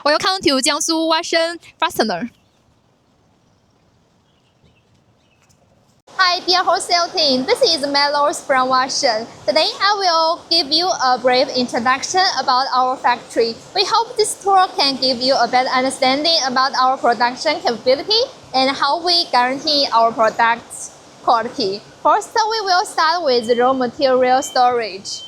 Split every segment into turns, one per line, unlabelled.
Welcome to Jiangsu Washen Fastener. Hi, dear wholesale team. This is Melos from Washen. Today, I will give you a brief introduction about our factory. We hope this tour can give you a better understanding about our production capability and how we guarantee our products' quality. First, we will start with raw material storage.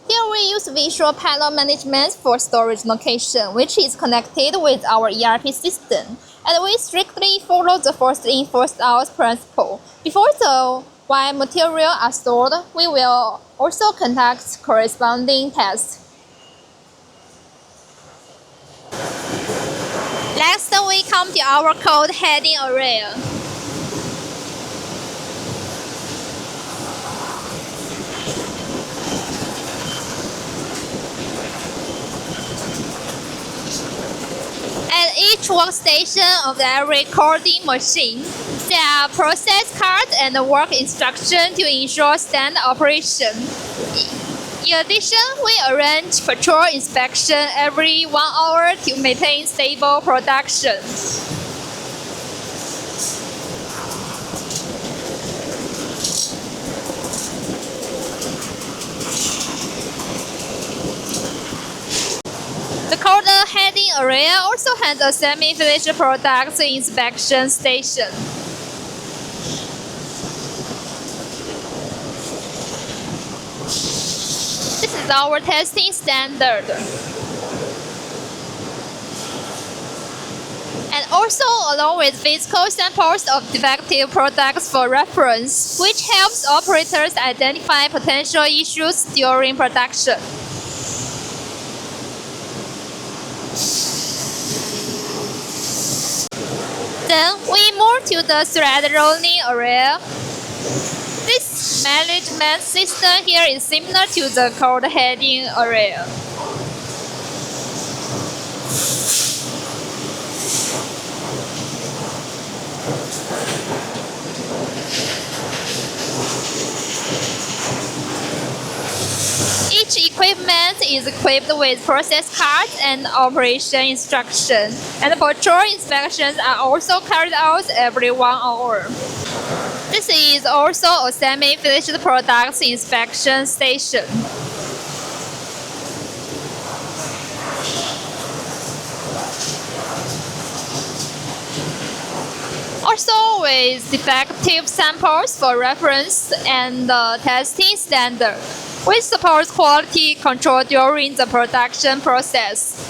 Here we use visual pallet management for storage location, which is connected with our ERP system. And we strictly follow the first in, first out principle. Before the raw material are stored, we will also conduct corresponding tests. Next, we come to our code heading area. At each workstation of the recording machine, there are process cards and work instructions to ensure standard operation. In addition, we arrange patrol inspection every 1 hour to maintain stable production. The code heading area also has a semi-finished products inspection station. This is our testing standard. And also along with physical samples of defective products for reference, which helps operators identify potential issues during production. Then we move to the thread rolling area. This management system here is similar to the code heading area. Each equipment is equipped with process cards and operation instruction, and patrol inspections are also carried out every 1 hour. This is also a semi-finished products inspection station. Also with defective samples for reference and the testing standard, which supports quality control during the production process.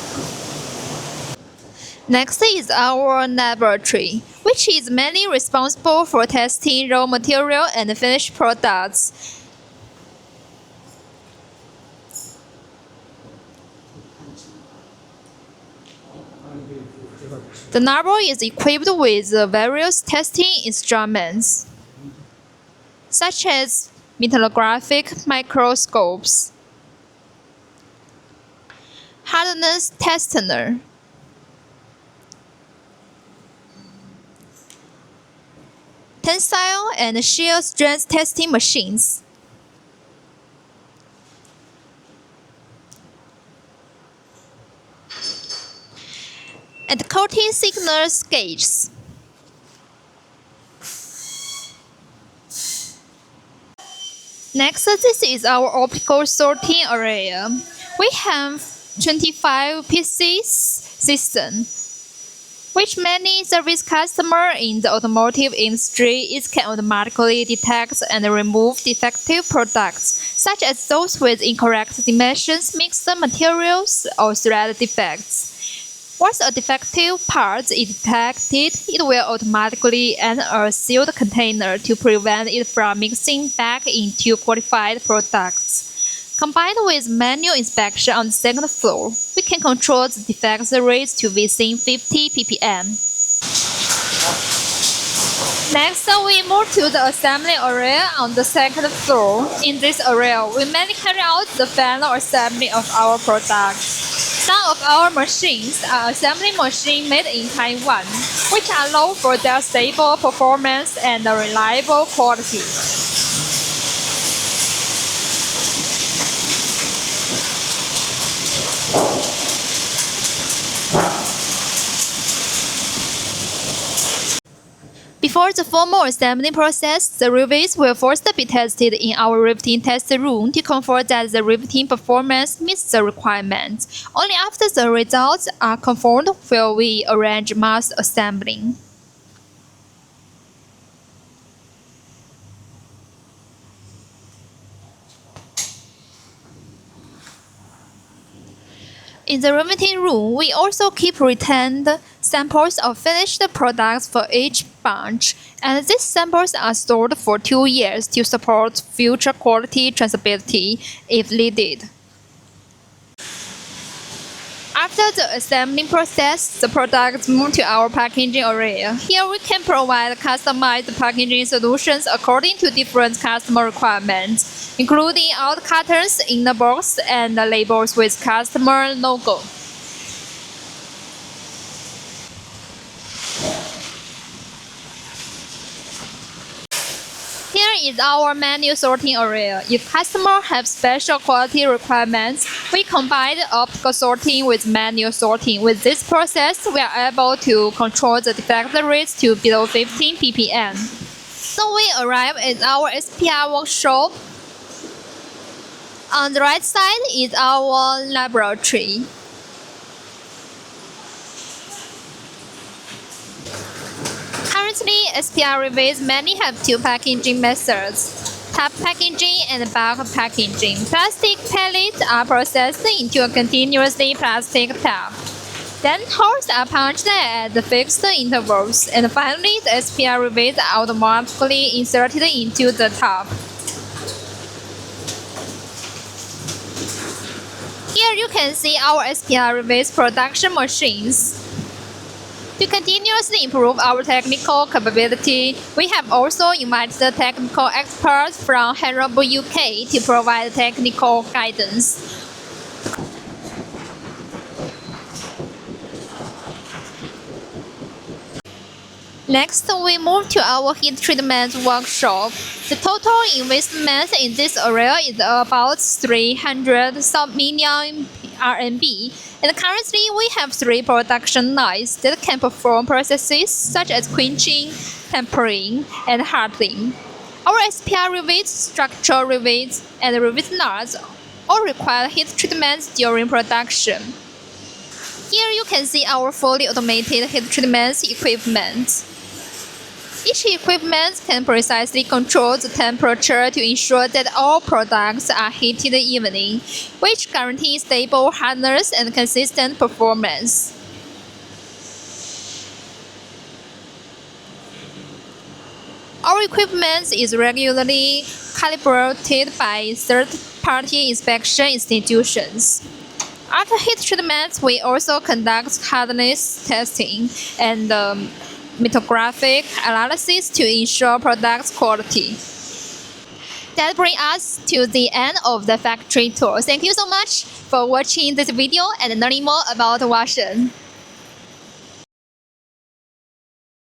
Next is our laboratory, which is mainly responsible for testing raw material and finished products. The lab is equipped with various testing instruments, such as metallographic microscopes, hardness tester, tensile and shear strength testing machines, and coating thickness gauges. Next, this is our optical sorting area. We have 25 pieces system, which many service customers in the automotive industry can automatically detect and remove defective products, such as those with incorrect dimensions, mixed materials, or thread defects. Once a defective part is detected, it will automatically enter a sealed container to prevent it from mixing back into qualified products. Combined with manual inspection on the second floor, we can control the defect rate to within 50 ppm. Next, we move to the assembly area on the second floor. In this area, we mainly carry out the final assembly of our products. Some of our machines are assembly machines made in Taiwan, which are known for their stable performance and reliable quality. Before the formal assembly process, the rivets will first be tested in our riveting test room to confirm that the riveting performance meets the requirements. Only after the results are confirmed will we arrange mass assembling. In the riveting room, we also keep retained samples of finished products for each batch, and these samples are stored for 2 years to support future quality traceability if needed. After the assembling process, the products move to our packaging area. Here we can provide customized packaging solutions according to different customer requirements, including out cutters in the box and labels with customer logo. Here is our manual sorting area. If customers have special quality requirements, we combine optical sorting with manual sorting. With this process, we are able to control the defect rates to below 15 ppm. So we arrive at our SPR workshop. On the right side is our laboratory. Currently, SPR rivets many have two packaging methods: tub packaging and bulk packaging. Plastic pellets are processed into a continuously plastic tub. Then holes are punched at fixed intervals, and finally the SPR rivets are automatically inserted into the tub. Here you can see our SPR rivets production machines. To continuously improve our technical capability, we have also invited technical experts from Harrow UK to provide technical guidance. Next, we move to our heat treatment workshop. The total investment in this area is about 300 million RMB, and currently we have 3 production lines that can perform processes such as quenching, tempering, and hardening. Our SPR rivets, structural rivets, and rivet nuts all require heat treatment during production. Here you can see our fully automated heat treatment equipment. Each equipment can precisely control the temperature to ensure that all products are heated evenly, which guarantees stable hardness and consistent performance. Our equipment is regularly calibrated by third-party inspection institutions. After heat treatment, we also conduct hardness testing and metrographic analysis to ensure product quality. That brings us to the end of the factory tour. Thank you so much for watching this video and learning more about Washen.